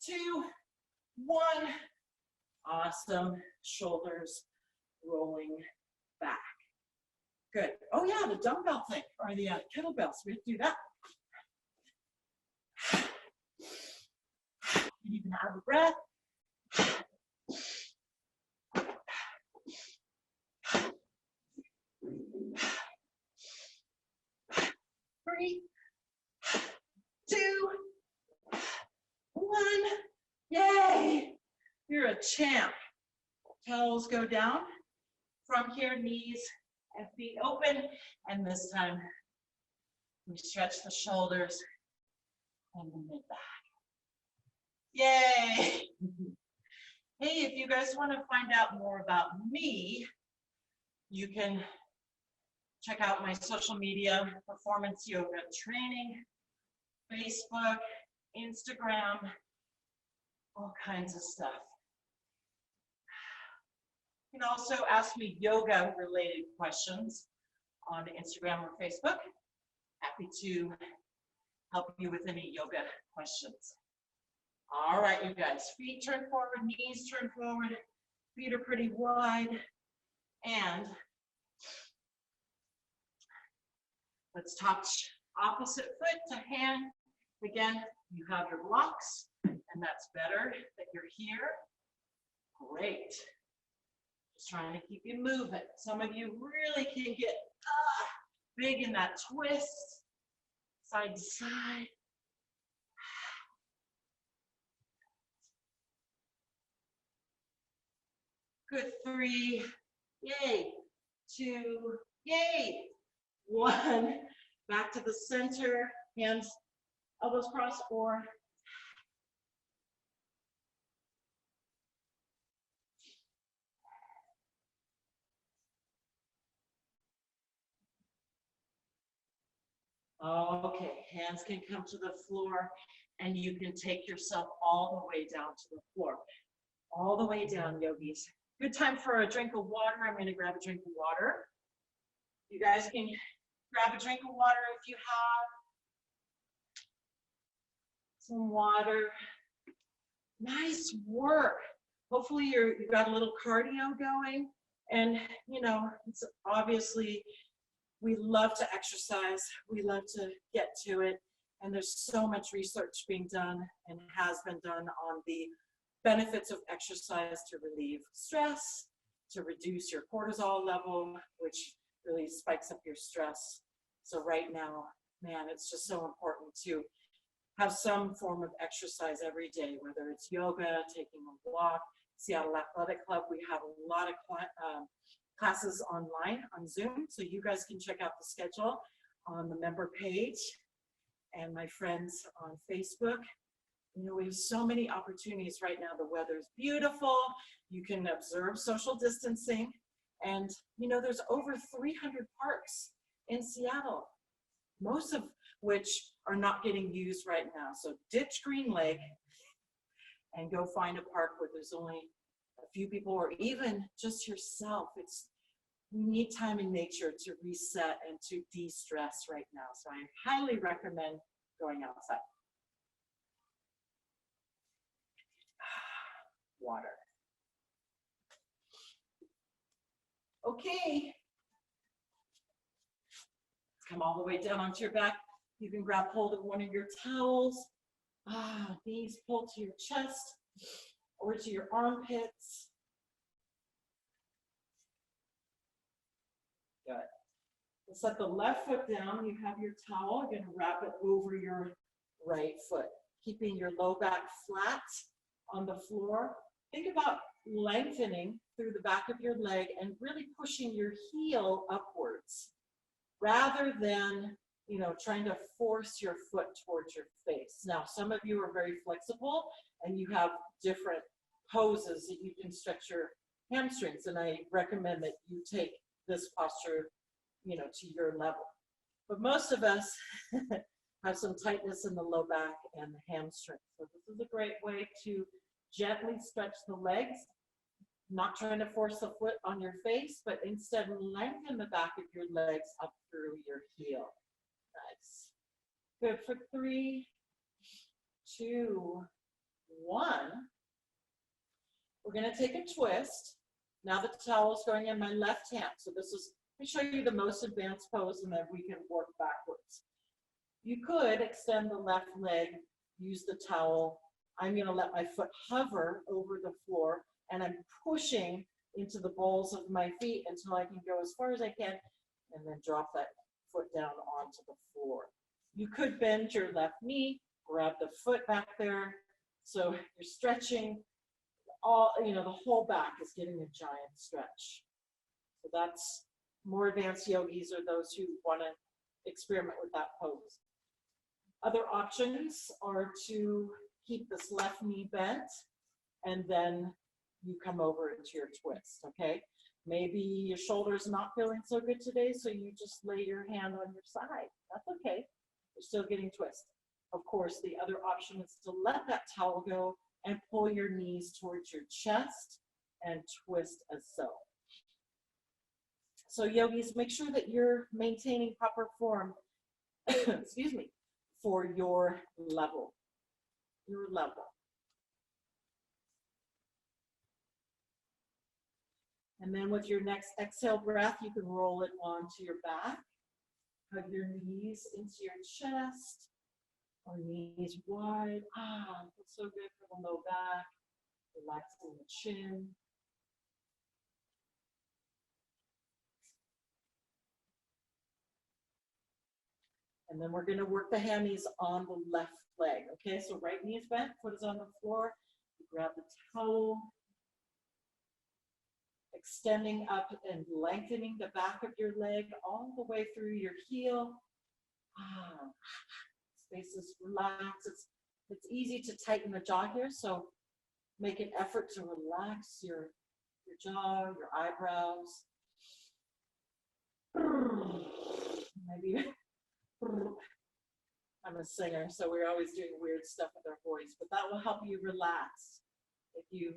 2, 1. Awesome. Shoulders rolling back. Good. Oh yeah, the dumbbell thing, or the kettlebells. We have to do that. You can have a breath. 3, 2, 1. Yay! You're a champ. Toes go down. From here, knees and feet open. And this time, we stretch the shoulders and the mid-back. Yay! Hey, if you guys want to find out more about me, you can check out my social media, Performance Yoga Training, Facebook, Instagram, all kinds of stuff. You can also ask me yoga-related questions on Instagram or Facebook. Happy to help you with any yoga questions. All right, you guys, feet turn forward, knees turn forward, feet are pretty wide, and let's touch opposite foot to hand. Again, you have your blocks, and that's better that you're here. Great. Just trying to keep you moving. Some of you really can get big in that twist. side to side. Good, 3, yay, 2, yay, 1, back to the center, hands, elbows crossed, 4, okay, hands can come to the floor and you can take yourself all the way down to the floor. All the way down, yogis. Good time for a drink of water. I'm going to grab a drink of water. You guys can grab a drink of water if you have some water. Nice work. Hopefully you've got a little cardio going. And, you know, it's obviously we love to exercise. We love to get to it. And there's so much research being done and has been done on the benefits of exercise to relieve stress, to reduce your cortisol level, which really spikes up your stress. So right now, man, it's just so important to have some form of exercise every day, whether it's yoga, taking a walk. Seattle Athletic Club, we have a lot of classes online on Zoom, so you guys can check out the schedule on the member page, and my friends on Facebook. You know, we have so many opportunities right now. The weather's beautiful. You can observe social distancing. And, you know, there's over 300 parks in Seattle, most of which are not getting used right now. So ditch Green Lake and go find a park where there's only a few people, or even just yourself. We need time in nature to reset and to de-stress right now. So I highly recommend going outside. Water. Okay. Come all the way down onto your back. You can grab hold of one of your towels. Knees pull to your chest or to your armpits. Good. Set the left foot down. You have your towel. You're going to wrap it over your right foot, keeping your low back flat on the floor. Think about lengthening through the back of your leg and really pushing your heel upwards rather than, you know, trying to force your foot towards your face. Now, some of you are very flexible and you have different poses that you can stretch your hamstrings, and I recommend that you take this posture, you know, to your level. But most of us have some tightness in the low back and the hamstring. So this is a great way to gently stretch the legs, not trying to force the foot on your face, but instead lengthen the back of your legs up through your heel. Nice. Good for 3, 2, 1. We're going to take a twist. Now the towel is going in my left hand. So this is, let me show you the most advanced pose and then we can work backwards. You could extend the left leg, use the towel. I'm going to let my foot hover over the floor and I'm pushing into the balls of my feet until I can go as far as I can and then drop that foot down onto the floor. You could bend your left knee, grab the foot back there. So you're stretching all, you know, the whole back is getting a giant stretch. So that's more advanced yogis or those who want to experiment with that pose. Other options are to keep this left knee bent and then you come over into your twist, okay? Maybe your shoulder's not feeling so good today, so you just lay your hand on your side. That's okay. You're still getting twist. Of course, the other option is to let that towel go and pull your knees towards your chest and twist as so. So yogis, make sure that you're maintaining proper form, excuse me, for your level. Your level. And then with your next exhale breath, you can roll it onto your back. Hug your knees into your chest, or knees wide. Feels so good for the low back. Relaxing the chin. And then we're going to work the hammies on the left leg. Okay, so right knee is bent, foot is on the floor. You grab the towel, extending up and lengthening the back of your leg all the way through your heel. Space is relaxed. It's easy to tighten the jaw here, so make an effort to relax your jaw, your eyebrows. Maybe I'm a singer, so we're always doing weird stuff with our voice, but that will help you relax if you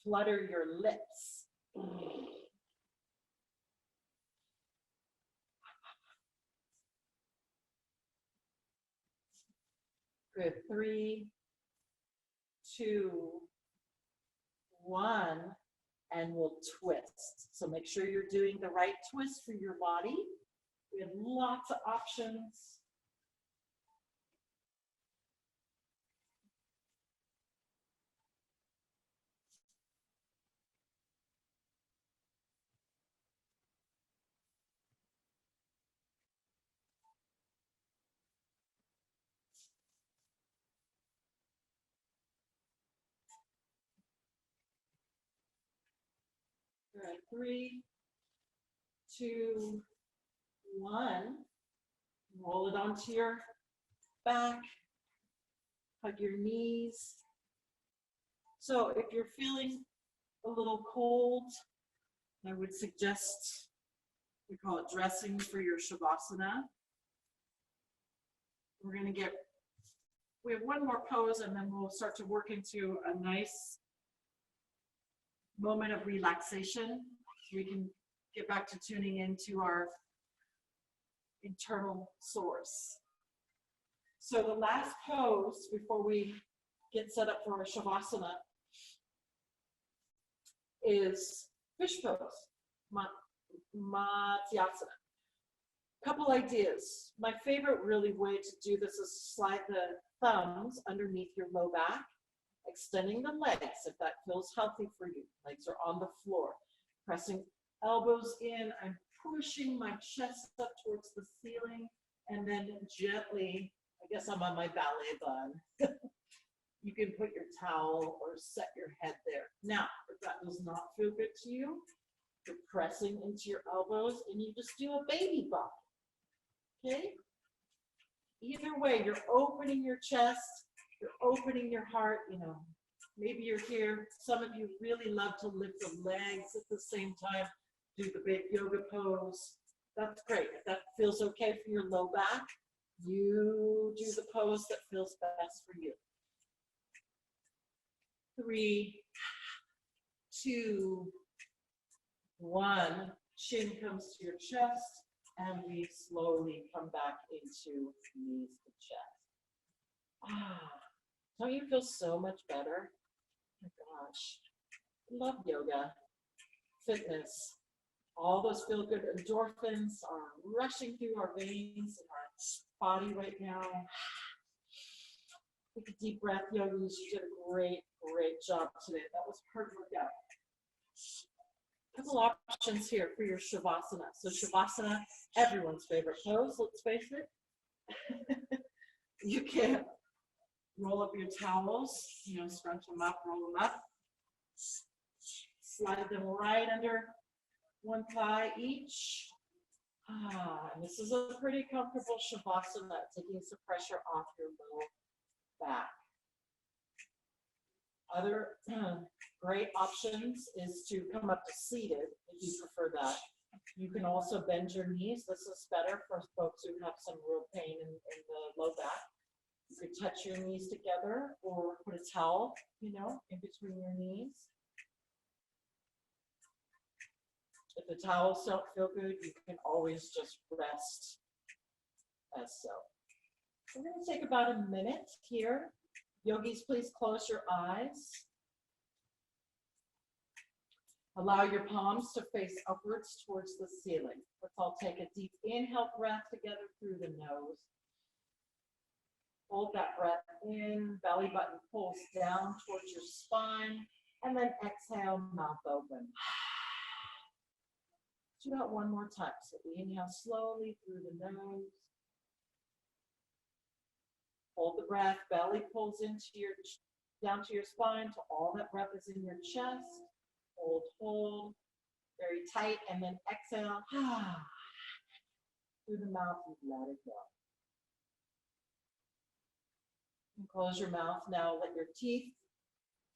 flutter your lips. Good. 3, 2, 1, and we'll twist. So make sure you're doing the right twist for your body. We have lots of options. All right, 3, 2, 1. Roll it onto your back. Hug your knees. So if you're feeling a little cold, I would suggest, we call it dressing for your Shavasana. We have one more pose and then we'll start to work into a nice moment of relaxation. So we can get back to tuning into our internal source. So the last pose before we get set up for our Shavasana is fish pose, Matsyasana. Couple ideas. My favorite really way to do this is slide the thumbs underneath your low back, extending the legs if that feels healthy for you. Legs are on the floor. Pressing elbows in, I'm pushing my chest up towards the ceiling, and then gently, I guess I'm on my ballet bun. You can put your towel or set your head there. Now, if that does not feel good to you, you're pressing into your elbows and you just do a baby bump. Okay? Either way, you're opening your chest, you're opening your heart, you know. Maybe you're here. Some of you really love to lift the legs at the same time, do the big yoga pose. That's great. If that feels okay for your low back, you do the pose that feels best for you. 3, 2, 1. Chin comes to your chest, and we slowly come back into knees to chest. Don't you feel so much better? Oh my gosh. Love yoga, fitness. All those feel-good endorphins are rushing through our veins and our body right now. Take a deep breath, yogis. You did a great job today. That was a hard workout. A couple options here for your Shavasana. So Shavasana, everyone's favorite pose, let's face it. You can roll up your towels, you know, scrunch them up, roll them up. Slide them right under one thigh each. And this is a pretty comfortable Shavasana, taking some pressure off your low back. Other great options is to come up to seated if you prefer that. You can also bend your knees. This is better for folks who have some real pain in the low back. You could touch your knees together or put a towel, you know, in between your knees. If the towels don't feel good, you can always just rest as so. We're going to take about a minute here. Yogis, please close your eyes. Allow your palms to face upwards towards the ceiling. Let's all take a deep inhale breath together through the nose. Hold that breath in, belly button pulls down towards your spine, and then exhale, mouth open. Do that one more time. So we inhale slowly through the nose. Hold the breath, belly pulls into your, down to your spine, to all that breath is in your chest. Hold, very tight, and then exhale, through the mouth, and let it go. And close your mouth now, let your teeth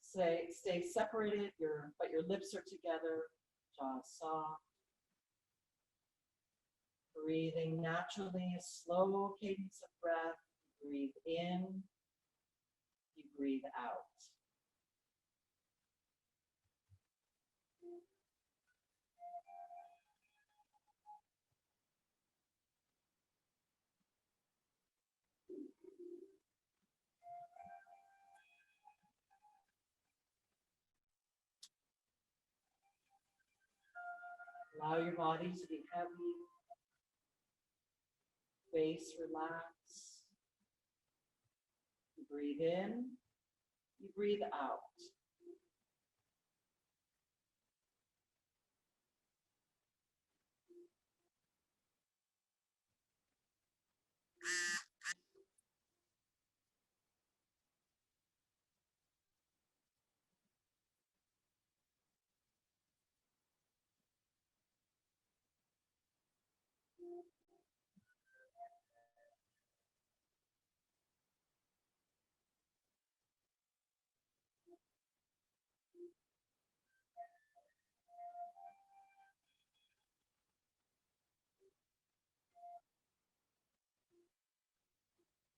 stay separated, but your lips are together, jaw soft. Breathing naturally, a slow cadence of breath. Breathe in, you breathe out. Allow your body to be heavy, face relax. You breathe in, you breathe out.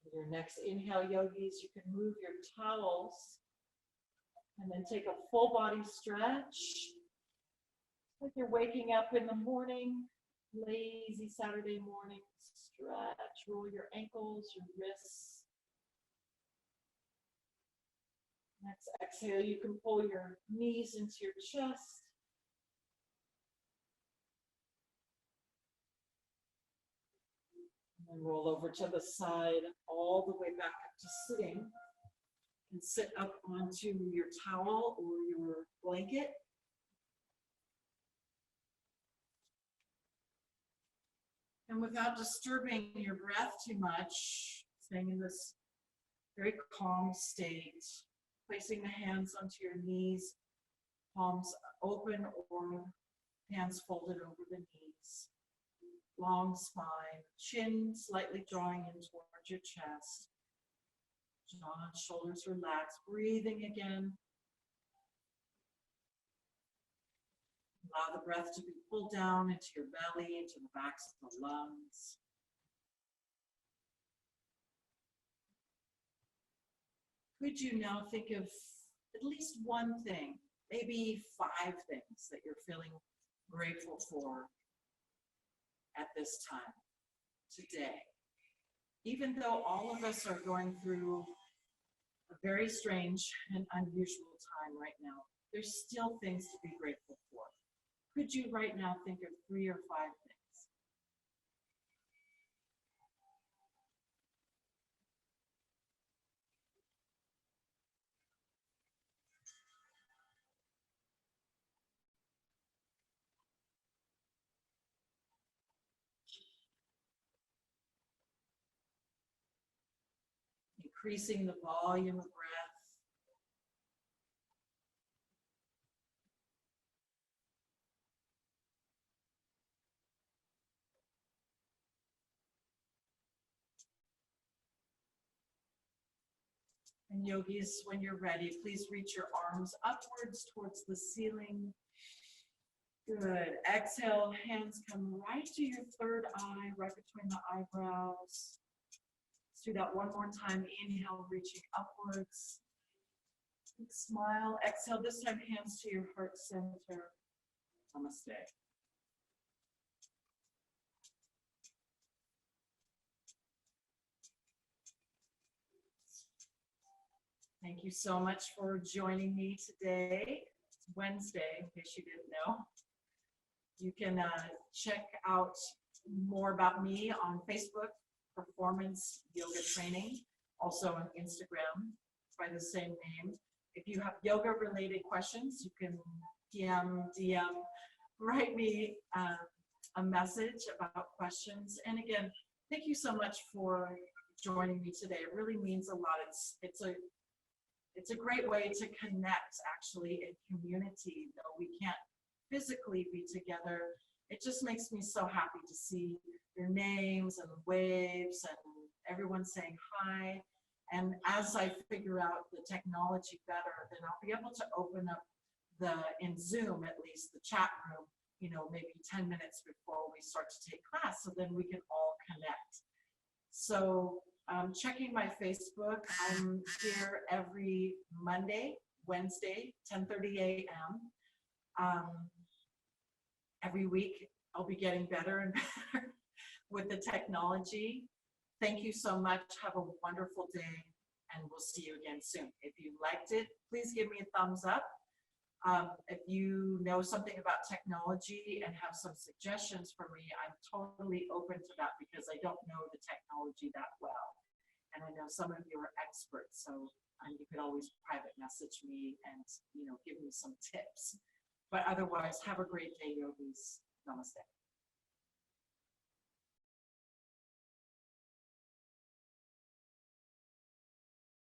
With your next inhale, yogis, you can move your towels and then take a full body stretch. Like you're waking up in the morning, lazy Saturday morning. Stretch, roll your ankles, your wrists. Next exhale, you can pull your knees into your chest. And then roll over to the side, all the way back up to sitting. And sit up onto your towel or your blanket. And without disturbing your breath too much, staying in this very calm state, placing the hands onto your knees, palms open or hands folded over the knees. Long spine, chin slightly drawing in towards your chest. Jaw and shoulders relaxed, breathing again. Allow the breath to be pulled down into your belly, into the backs of the lungs. Could you now think of at least one thing, maybe 5 things that you're feeling grateful for at this time, today? Even though all of us are going through a very strange and unusual time right now, there's still things to be grateful for. Could you right now think of 3 or 5 things? Increasing the volume of breath. And yogis, when you're ready, please reach your arms upwards towards the ceiling. Good. Exhale, hands come right to your third eye, right between the eyebrows. Let's do that one more time. Inhale, reaching upwards. Big smile. Exhale, this time hands to your heart center. Namaste. Thank you so much for joining me today. It's Wednesday, in case you didn't know. You can check out more about me on Facebook, Performance Yoga Training, also on Instagram by the same name. If you have yoga-related questions, you can PM, DM, write me a message about questions. And again, thank you so much for joining me today. It really means a lot. It's a great way to connect actually in community, though we can't physically be together. It just makes me so happy to see your names and waves and everyone saying hi. And as I figure out the technology better, then I'll be able to open up in Zoom at least, the chat room, maybe 10 minutes before we start to take class, so then we can all connect. So checking my Facebook, I'm here every Monday, Wednesday, 10:30 a.m. Every week, I'll be getting better and better with the technology. Thank you so much. Have a wonderful day, and we'll see you again soon. If you liked it, please give me a thumbs up. If you know something about technology and have some suggestions for me, I'm totally open to that because I don't know the technology that well. And I know some of you are experts, so you could always private message me and give me some tips. But otherwise, have a great day, yogis. Namaste.